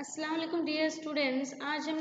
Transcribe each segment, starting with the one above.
अस्सलाम वालेकुम dear students. आज हम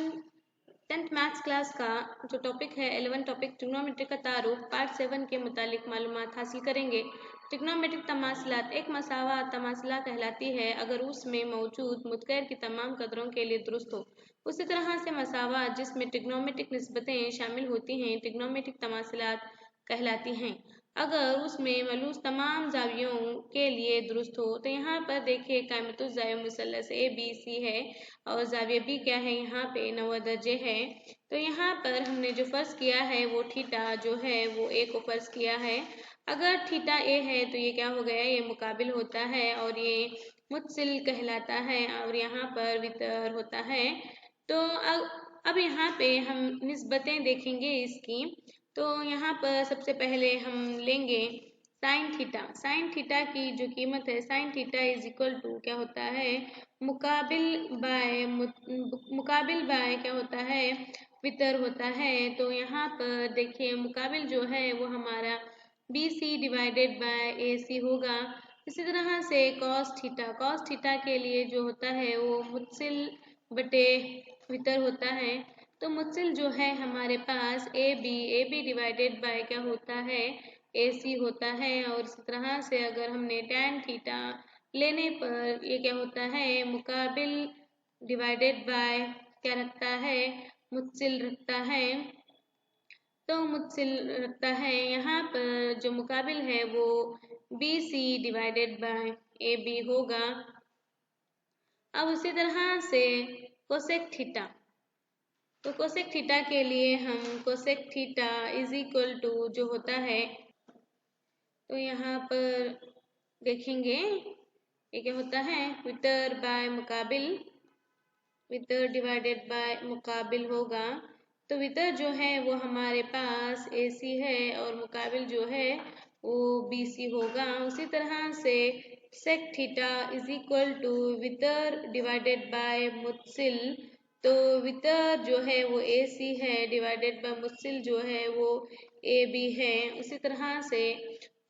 10th मैथ्स क्लास का जो टॉपिक है 11 टॉपिक ट्रिग्नोमेट्री का तारुफ पार्ट 7 के मुतालिक मालूमात हासिल करेंगे। ट्रिग्नोमेट्रिक तमासलात एक मसावा तमासला कहलाती है अगर उसमें मौजूद मुतगैर की तमाम कदरों के लिए दुरुस्त हो। उसी तरह से मसावा जिसमें ट्रिग्नोमेट्रिक निस्बतें शामिल होती हैं ट्रिग्नोमेट्रिक तमासलात कहलाती हैं अगर उसमें मलूस तमाम जावियों के लिए दुरुस्त हो। तो यहाँ पर देखिए कायमतुज़्ज़ाविया मुसल्लस ABC है और जाविया B क्या है, यहाँ पे 90 दर्जे है। तो यहाँ पर हमने जो फ़र्ज़ किया है वो थीटा जो है वो A को फ़र्ज़ किया है। अगर थीटा A है तो ये क्या हो गया, ये मुकाबिल होता है और ये मुत्सिल कहलाता है और यहाँ पर वितर होता है। तो अब यहाँ पे हम निस्बतें देखेंगे इसकी। तो यहाँ पर सबसे पहले हम लेंगे साइन थीटा। साइन थीटा की जो कीमत है sine theta is equal to क्या होता है, मुकाबिल बाय क्या होता है, वितर होता है। तो यहाँ पर देखिए मुकाबिल जो है वो हमारा BC डिवाइडेड बाय AC होगा। इसी तरह से कॉस थीटा के लिए जो होता है वो मुत्सिल बटे वितर होता है। तो मुत्सिल जो है हमारे पास AB डिवाइडेड बाय क्या होता है, AC होता है। और इस तरह से अगर हमने टैन थीटा लेने पर ये क्या होता है, मुकाबिल डिवाइडेड बाय क्या रखता है, मुत्सिल रखता है। तो मुत्सिल रखता है, यहाँ पर जो मुकाबिल है वो BC डिवाइडेड बाय AB होगा। अब उसी तरह से कोसेक थीटा, तो कोसेक थीटा के लिए हम cosec theta is equal to जो होता है, तो यहाँ पर देखेंगे ये क्या होता है, वितर बाय मुकाबिल, वितर डिवाइडेड बाय मुकाबिल होगा। तो वितर जो है वो हमारे पास AC है और मुकाबिल जो है वो BC होगा। उसी तरह से sec theta is equal to वितर डिवाइडेड बाय मुत्सिल। तो वितर जो है वो AC है डिवाइडेड बाय मुत्सिल जो है वो AB है। उसी तरह से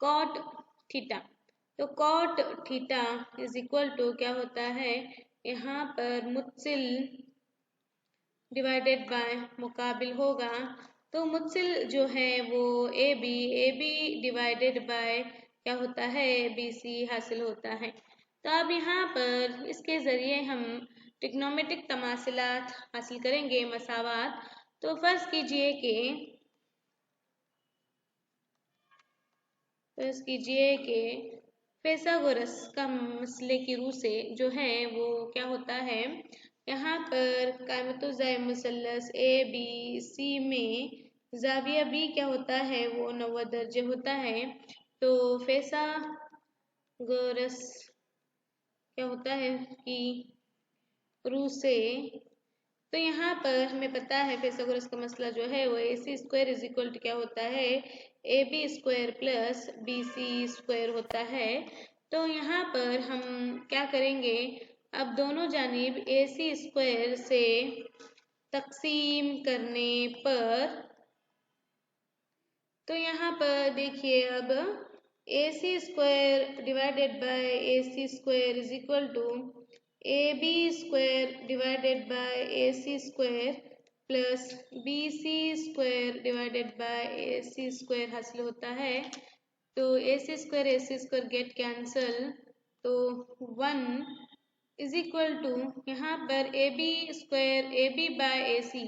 कॉट थीटा, तो cot theta is equal to क्या होता है, यहाँ पर मुत्सिल डिवाइडेड बाय मुकाबिल होगा। तो मुत्सिल जो है वो AB डिवाइडेड बाय क्या होता है, BC हासिल होता है। तो अब यहाँ पर इसके ज़रिए हम ट्रिग्नोमेट्रिक तमासलात हासिल करेंगे, मसावात। तो फ़र्ज़ कीजिए कि फिथागोरस का मसले की रूह से जो है वो क्या होता है, यहाँ पर कायमतुज़्ज़ाविया मुसल्लस ABC में जाविया B क्या होता है वो 90 दर्जे होता है। तो फिथागोरस क्या होता है कि रूह से, तो यहाँ पर हमें पता है फिथागोरस का मसला जो है वो AC square is equal to क्या होता है, AB square plus BC square होता है। तो यहाँ पर हम क्या करेंगे, अब दोनों जानिब AC स्क्वायर से तकसीम करने पर, तो यहाँ पर देखिए अब AC square divided by AC square is equal to AB square divided by AC square plus BC square divided by AC square हासिल होता है। तो AC स्क्वायर गेट कैंसल, तो 1 इज इक्वल टू यहाँ पर AB square AB by AC।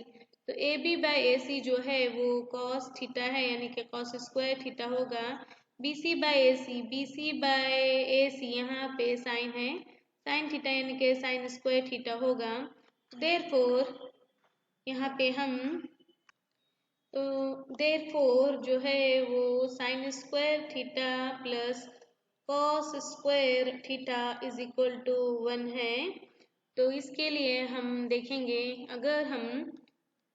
तो AB by AC जो है वो कॉस थीटा है यानी कि कॉस स्क्वायर थीटा होगा। BC बाय AC यहाँ पे साइन है, साइन थीटा यानी कि साइन स्क्वायर थीटा होगा। देयरफॉर यहाँ पे हम, तो देयरफॉर जो है वो sine square theta plus cos square theta is equal to 1 है। तो इसके लिए हम देखेंगे, अगर हम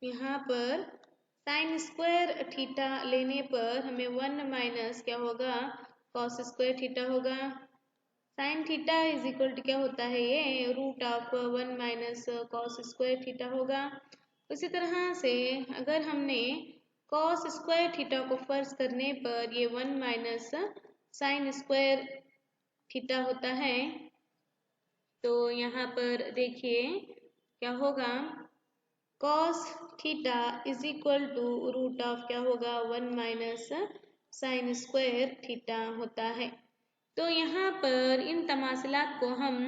यहाँ पर साइन स्क्वायर थीटा लेने पर हमें 1 माइनस क्या होगा, कॉस स्क्वायर थीटा होगा। Sine theta is equal to क्या होता है, ये root of 1 minus cos square theta होगा। उसी तरह से अगर हमने कॉस स्क्वायर थीटा को फर्ज करने पर ये 1 माइनस साइन स्क्वायर थीटा होता है। तो यहाँ पर देखिए क्या होगा, cos theta is equal to root of क्या होगा 1 माइनस साइन स्क्वायर थीटा होता है। तो यहाँ पर इन तमासलात को हम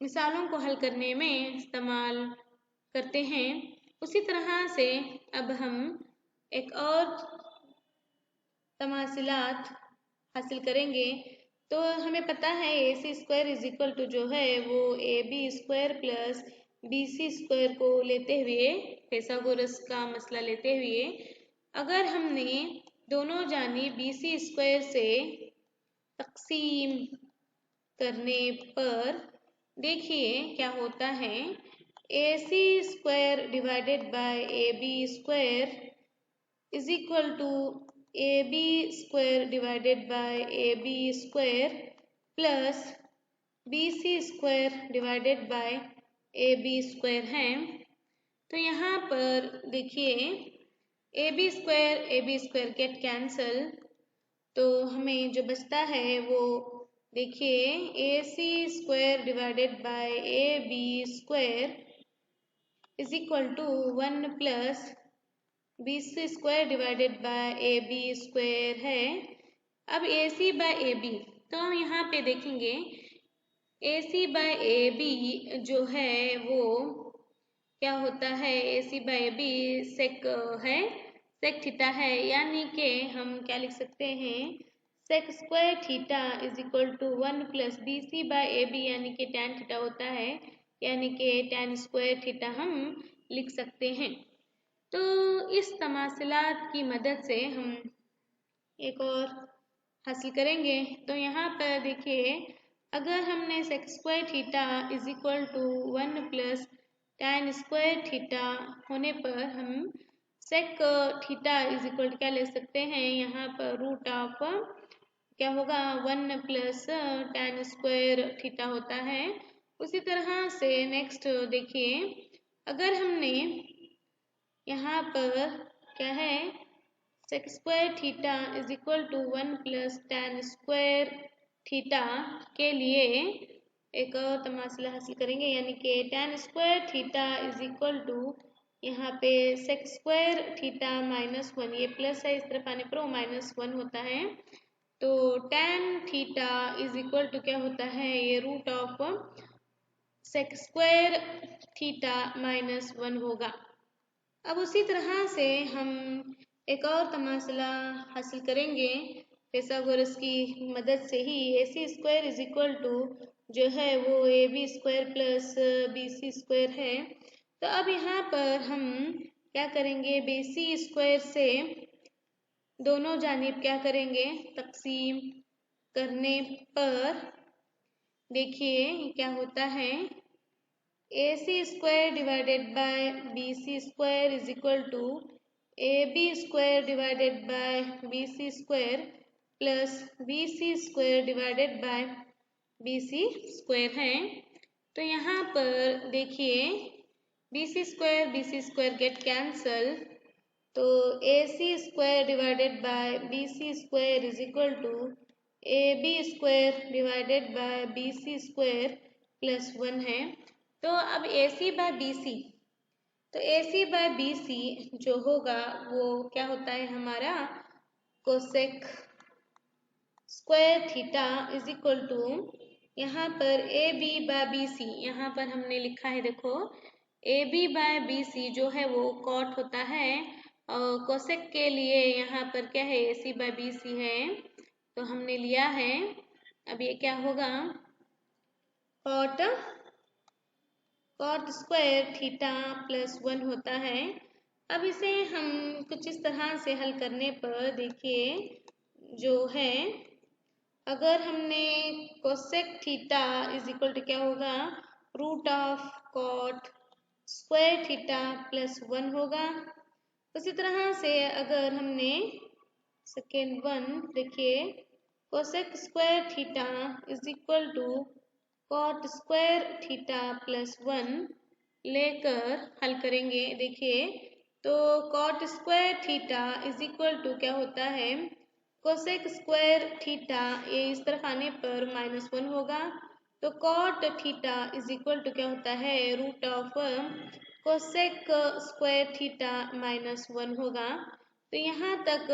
मिसालों को हल करने में इस्तेमाल करते हैं। उसी तरह से अब हम एक और तमासलात हासिल करेंगे। तो हमें पता है A C square is equal to जो है वो A B square plus B C square को लेते हुए, पाइथागोरस का मसला लेते हुए, अगर हमने दोनों जानिब बी सी स्क्वायर से तकसीम करने पर देखिए क्या होता है, A C square divided by A B square is equal to A B square divided by A B square plus B C square divided by A B square है। तो यहाँ पर देखिए A B square get cancel, तो हमें जो बचता है वो देखिए A C square divided by A B square is equal to 1 plus B C square divided by A B square है। अब ए सी बाय ए बी, तो हम यहाँ पे देखेंगे ए सी बाय ए बी जो है वो क्या होता है, A C by A B सेक है, सेक थीटा है, यानी कि हम क्या लिख सकते हैं, sec square theta is equal to 1 plus B C by A B, यानी कि टैन थीटा होता है, यानी कि टैन स्क्वायर थीटा हम लिख सकते हैं। तो इस तमासलात की मदद से हम एक और हासिल करेंगे। तो यहाँ पर देखिए अगर हमने sec square theta is equal to 1 plus tan square theta होने पर हम sec theta is equal to क्या ले सकते हैं, यहाँ पर रूट ऑफ क्या होगा 1 प्लस टैन स्क्वायर थीटा होता है। उसी तरह से नेक्स्ट देखिए अगर हमने यहाँ पर क्या है sec square theta is equal to 1 plus tan square theta के लिए एक और तमासला हासिल करेंगे, यानी कि tan square theta is equal to यहाँ पे सेक स्क्वायर थीटा माइनस 1, ये प्लस है इस तरफ आने पर वो -1 होता है। तो tan theta is equal to क्या होता है, ये root of sec square theta -1 होगा। अब उसी तरह से हम एक और तमासला हासिल करेंगे पाइथागोरस की मदद से ही, A C square is equal to जो है वो A B square plus B C square है। तो अब यहाँ पर हम क्या करेंगे, बी सी स्क्वायर से दोनों जानिब क्या करेंगे, तकसीम करने पर देखिए क्या होता है, A C square divided by B C square is equal to A B square divided by B C square plus B C square divided by B C square है। तो यहाँ पर देखिए B C square get cancel, तो A C square divided by B C square is equal to A B square divided by B C square plus 1 है। तो अब ए सी bye B सी, तो A C bye B C जो होगा वो क्या होता है हमारा cosec square theta is equal to यहाँ पर A B by B C, यहाँ पर हमने लिखा है देखो A B by B C जो है वो कॉट होता है, और कोसेक के लिए यहाँ पर क्या है ए सी बाय बी सी है, तो हमने लिया है। अब ये क्या होगा कॉट स्क्वायर थीटा प्लस 1 होता है। अब इसे हम कुछ इस तरह से हल करने पर देखिए जो है अगर हमने cosec theta is equal to क्या होगा root of cot square theta plus 1 होगा। उसी तरह से अगर हमने सेकेंड वन देखिए cosec square theta is equal to cot square theta plus 1 लेकर हल करेंगे, देखिए तो cot square theta is equal to क्या होता है कोसेक स्क्वायर थीटा, ये इस तरफ आने पर -1 होगा। तो cot theta is equal to क्या होता है, root of cosec square theta -1 होगा। तो यहाँ तक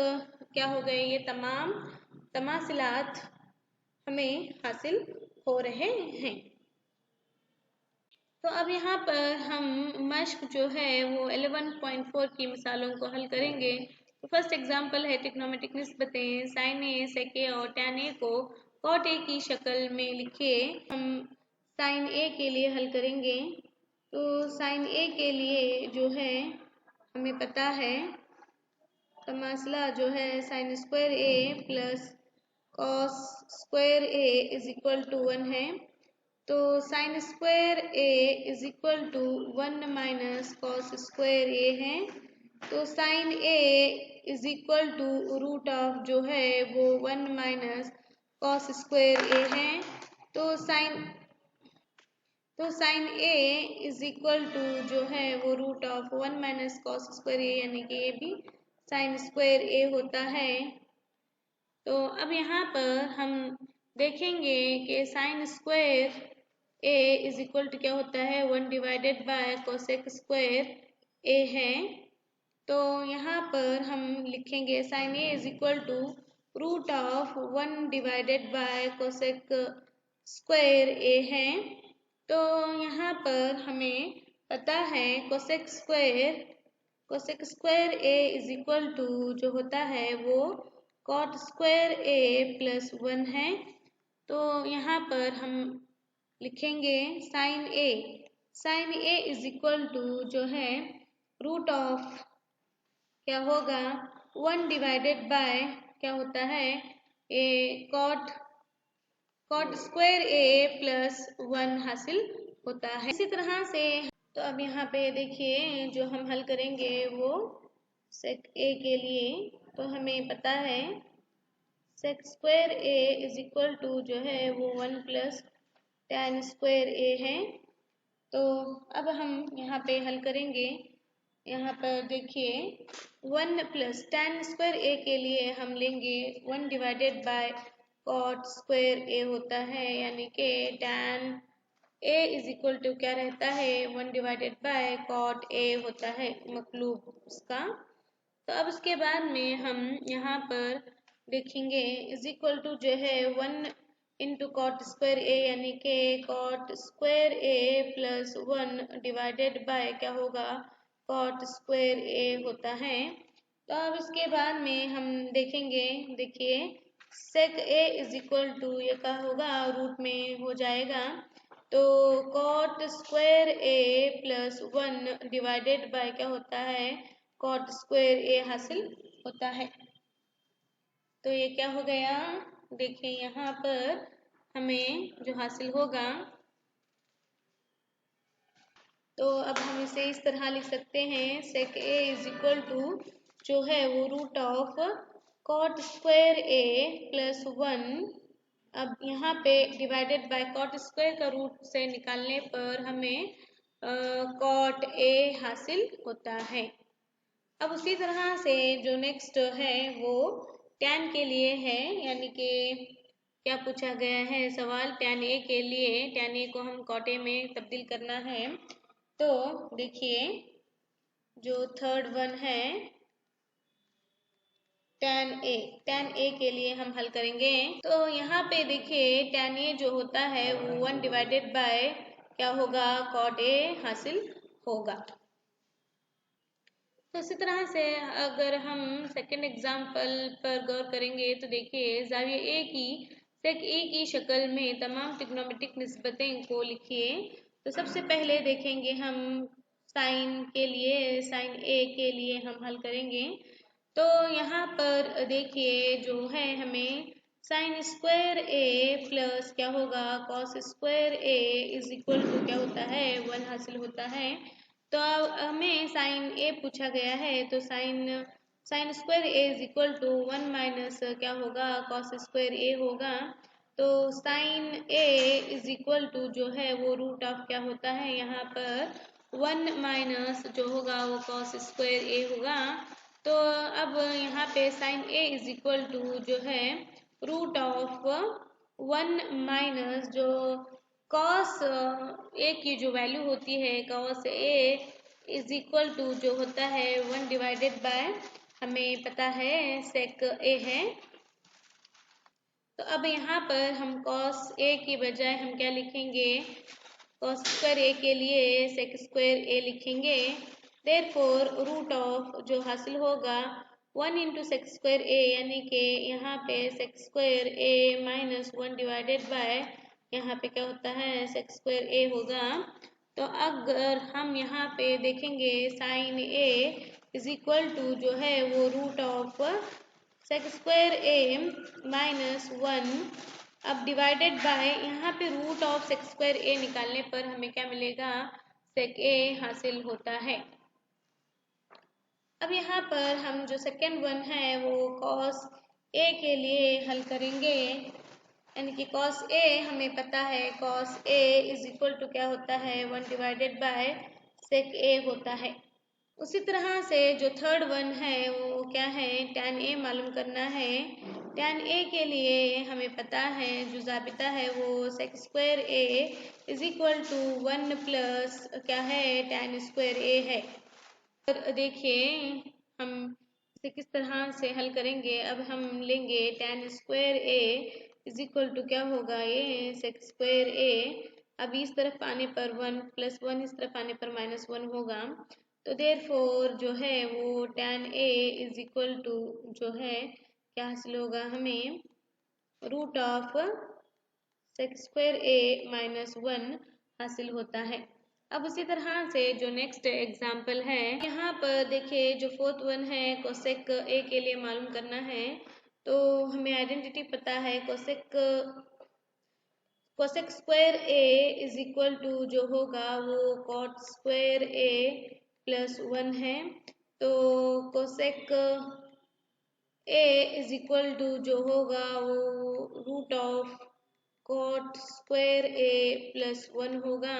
क्या हो गए, ये तमाम तमासिलात हमें हासिल हो रहे हैं। तो अब यहाँ पर हम मश्क जो है वो 11.4 की मिसालों को हल करेंगे। तो फर्स्ट एग्जांपल है ट्रिग्नोमेट्रिक निस्बतें साइन ए, सेक ए और टैन ए को कॉट ए की शक्ल में लिखे। हम साइन ए के लिए हल करेंगे। तो साइन ए के लिए जो है हमें पता है तमासला जो है sine square A plus cos square A is equal to 1 है। तो sine square A is equal to 1 minus cos square A है। तो sine A is equal to root of जो है वो 1 माइनस कॉस स्क्वायर ए है। तो sine A is equal to जो है वो root of 1 minus cos square A, यानी कि ये भी साइन स्क्वायर ए होता है। तो अब यहाँ पर हम देखेंगे कि sine square A is equal to क्या होता है, 1 divided by cosec square A है। तो यहाँ पर हम लिखेंगे sine A is equal to root of 1 divided by cosec square A है। तो यहाँ पर हमें पता है cosec square A is equal to जो होता है वो कॉट स्क्वायर ए प्लस 1 है। तो यहाँ पर हम लिखेंगे sine A is equal to जो है रूट ऑफ क्या होगा 1 डिवाइडेड बाय क्या होता है ए कॉट स्क्वायर ए प्लस 1 हासिल होता है। इसी तरह से तो अब यहाँ पे देखिए जो हम हल करेंगे वो सेक ए के लिए। तो हमें पता है sec square A is equal to जो है वो 1 प्लस टैन स्क्वायर ए है। तो अब हम यहाँ पे हल करेंगे। यहाँ पर देखिए 1 प्लस टैन स्क्वायर ए के लिए हम लेंगे 1 divided by cot square A होता है, यानी कि tan A is equal to क्या रहता है 1 डिवाइडेड बाय कॉट ए होता है मकलूब उसका। तो अब उसके बाद में हम यहाँ पर देखेंगे इज इक्वल टू जो है 1 इंटू कॉट स्क्वायर ए, यानी कि cot square A plus 1 divided by क्या होगा कॉट स्क्वायर ए होता है। तो अब इसके बाद में हम देखेंगे, देखिए sec A is equal to ये क्या होगा रूट में हो जाएगा। तो cot square A plus 1 divided by क्या होता है कॉट स्क्वायर ए हासिल होता है। तो ये क्या हो गया, देखिए यहाँ पर हमें जो हासिल होगा, तो अब हम इसे इस तरह लिख सकते हैं sec A is equal to जो है वो root of cot square A plus 1। अब यहाँ पे डिवाइडेड बाय कॉट स्क्वायर का रूट से निकालने पर हमें कॉट ए हासिल होता है। अब उसी तरह से जो नेक्स्ट है वो टैन के लिए है, यानी कि क्या पूछा गया है सवाल टैन ए के लिए। टैन ए को हम कॉट ए में तब्दील करना है। तो देखिए जो थर्ड वन है टैन ए के लिए हम हल करेंगे। तो यहाँ पे देखिए टैन ए जो होता है वो 1 डिवाइडेड बाय क्या होगा कॉट ए हासिल होगा। तो इसी तरह से अगर हम सेकंड एग्जाम्पल पर गौर करेंगे तो देखिए जाविया ए की सेक ए की शक्ल में तमाम ट्रिग्नोमेट्रिक निस्बतें को लिखिए। तो सबसे पहले देखेंगे हम साइन के लिए, साइन ए के लिए हम हल करेंगे। तो यहाँ पर देखिए जो है हमें साइन स्क्वायर ए प्लस क्या होगा cos square A is equal to क्या होता है 1 हासिल होता है। तो अब हमें साइन ए पूछा गया है, तो sine square A is equal to 1 minus क्या होगा कॉस स्क्वायर ए होगा। तो sine A is equal to जो है वो रूट ऑफ क्या होता है यहाँ पर 1 माइनस जो होगा वो कॉस स्क्वायर ए होगा। तो अब यहाँ पे sine A is equal to जो है रूट ऑफ 1 माइनस जो कॉस ए की जो वैल्यू होती है cos A is equal to जो होता है 1 डिवाइडेड बाय, हमें पता है सेक ए है। तो अब यहाँ पर हम कॉस ए की बजाय हम क्या लिखेंगे, कॉस स्क्वायर ए के लिए सेक स्क्वायर ए लिखेंगे। देयरफॉर रूट ऑफ जो हासिल होगा 1 इंटू सेक स्क्वायर ए, यानी कि यहाँ पे sec square A minus 1 divided by यहाँ पे क्या होता है सेक स्क्वायर ए होगा। तो अगर हम यहाँ पे देखेंगे sine A is equal to जो है वो root of sec square A minus 1, अब डिवाइडेड बाय यहाँ पे root of sec square A निकालने पर हमें क्या मिलेगा, सेक ए हासिल होता है। अब यहाँ पर हम जो सेकेंड वन है वो कॉस ए के लिए हल करेंगे, यानी कि कॉस ए हमें पता है cos A is equal to क्या होता है 1 डिवाइडेड बाय सेक ए होता है। उसी तरह से जो थर्ड वन है वो क्या है, टैन ए मालूम करना है। टैन ए के लिए हमें पता है जो ज़ाबिता है वो sec square A is equal to 1 plus क्या है टैन स्क्वायर ए है। और देखिए हम इसे किस तरह से हल करेंगे। अब हम लेंगे tan square A is equal to क्या होगा, ये सेक स्क्वायर ए, अब इस तरफ आने पर 1 प्लस 1, इस तरफ आने पर माइनस 1 होगा। तो देयरफॉर जो है वो tan A is equal to जो है क्या हासिल होगा हमें, root of sec square A minus 1 हासिल होता है। अब उसी तरह से जो नेक्स्ट एग्जाम्पल है यहाँ पर देखिए जो फोर्थ वन है कोसेक ए के लिए मालूम करना है। तो हमें आइडेंटिटी पता है cosec square A is equal to जो होगा वो कॉट स्क्वायर ए प्लस 1 है। तो cosec A is equal to जो होगा वो root of cot square A plus 1 होगा।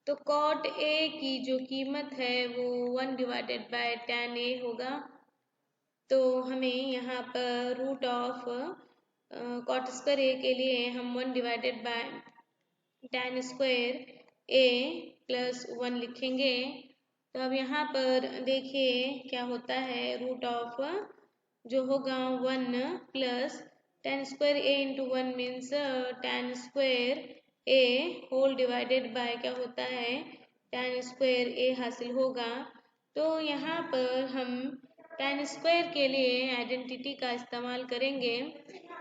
तो कॉट ए की जो कीमत है वो 1 डिवाइडेड बाय टैन ए होगा। तो हमें यहाँ पर रूट ऑफ कॉट स्क्वायर ए के लिए हम 1 divided by tan square A plus 1 लिखेंगे। तो अब यहाँ पर देखिए क्या होता है, रूट ऑफ जो होगा 1 plus tan square A into 1 means tan square A whole divided by क्या होता है टैन स्क्वायर ए हासिल होगा। तो यहाँ पर हम टैन स्क्वायर के लिए आइडेंटिटी का इस्तेमाल करेंगे।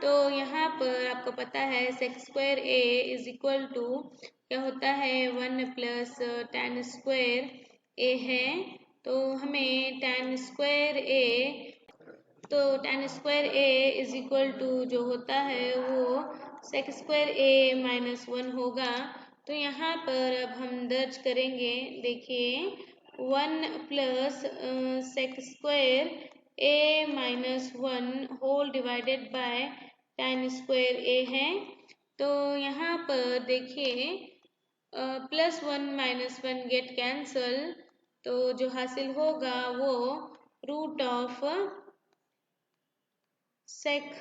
तो यहाँ पर आपको पता है sec square A is equal to क्या होता है 1 प्लस टैन स्क्वायर ए है। तो हमें टैन स्क्वायर ए, तो tan square A is equal to जो होता है वो सेक स्क्वायर ए माइनस 1 होगा। तो यहाँ पर अब हम दर्ज करेंगे, देखिए 1 plus sec square A minus 1 whole divided by tan square A है। तो यहाँ पर देखिए प्लस 1 माइनस 1 गेट कैंसल, तो जो हासिल होगा वो root of sec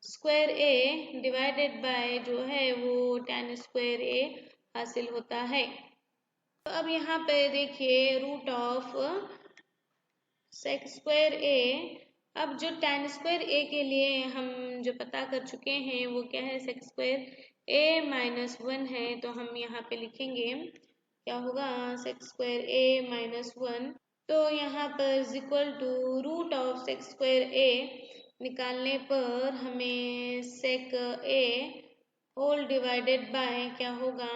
square A divided by जो है वो टैन स्क्वायर ए हासिल होता है। तो अब यहाँ पे देखिए रूट ऑफ सेक स्क्वायर ए, अब जो टैन स्क्वायर ए के लिए हम जो पता कर चुके हैं वो क्या है सेक स्क्वायर ए माइनस 1 है। तो हम यहाँ पे लिखेंगे क्या होगा सेक स्क्वायर ए माइनस 1। तो यहाँ पर is equal to root of sec square A निकालने पर हमें sec A whole divided by क्या होगा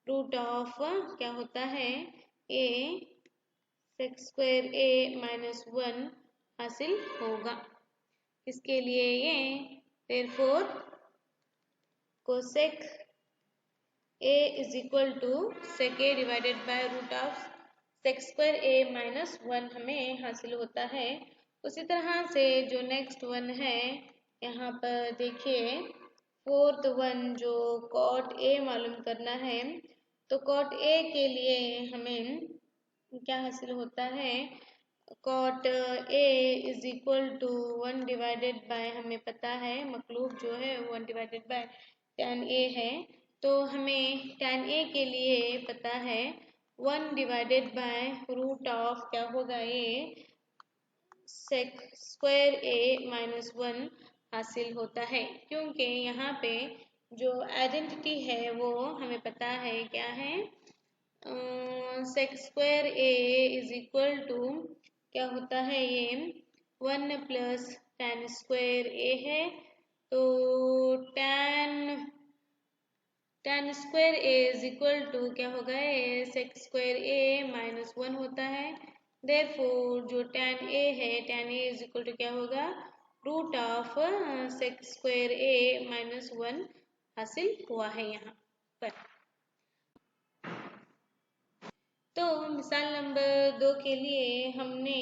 रूट ऑफ क्या होता है ए सेक स्क्वायर ए माइनस 1 हासिल होगा। इसके लिए ये therefore cosec A is equal to sec A divided by root of sec square A minus 1 हमें हासिल होता है। उसी तरह से जो नेक्स्ट वन है यहाँ पर देखिए फोर्थ वन जो कॉट ए मालूम करना है। तो कॉट ए के लिए हमें क्या हासिल होता है, cot A is equal to 1 divided by, हमें पता है मकलूब जो है 1 डिवाइडेड बाय टैन ए है। तो हमें tan a के लिए पता है 1 डिवाइडेड बाय रूट ऑफ क्या होगा ये सेक स्क्वायर a माइनस 1 हासिल होता है, क्योंकि यहाँ पे जो आइडेंटिटी है वो हमें पता है क्या है, sec square a is equal to क्या होता है ये 1 प्लस tan स्क्वायर a है। तो tan square a is equal to क्या होगा ये सेक स्क्वायर a माइनस 1 होता है। देयरफॉर जो tan a है, tan a is equal to क्या होगा root of sec square a minus 1 हासिल हुआ है यहाँ पर। तो मिसाल नंबर 2 के लिए हमने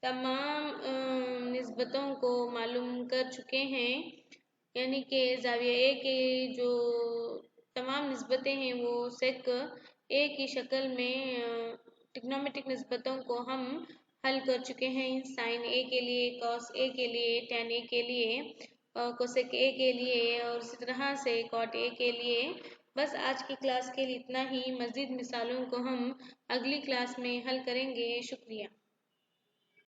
तमाम निस्बतों को मालूम कर चुके हैं, यानी कि ज़ाविया ए के जो तमाम निस्बतें हैं वो सेक ए की शक्ल में ट्रिग्नोमेट्रिक निस्बतों को हम हल कर चुके हैं। साइन ए के लिए, कॉस ए के लिए, टैन ए के लिए, कोसेक ए के लिए और इसी तरह से कॉट ए के लिए। बस आज की क्लास के लिए इतना ही। मज़ीद मिसालों को हम अगली क्लास में हल करेंगे। शुक्रिया।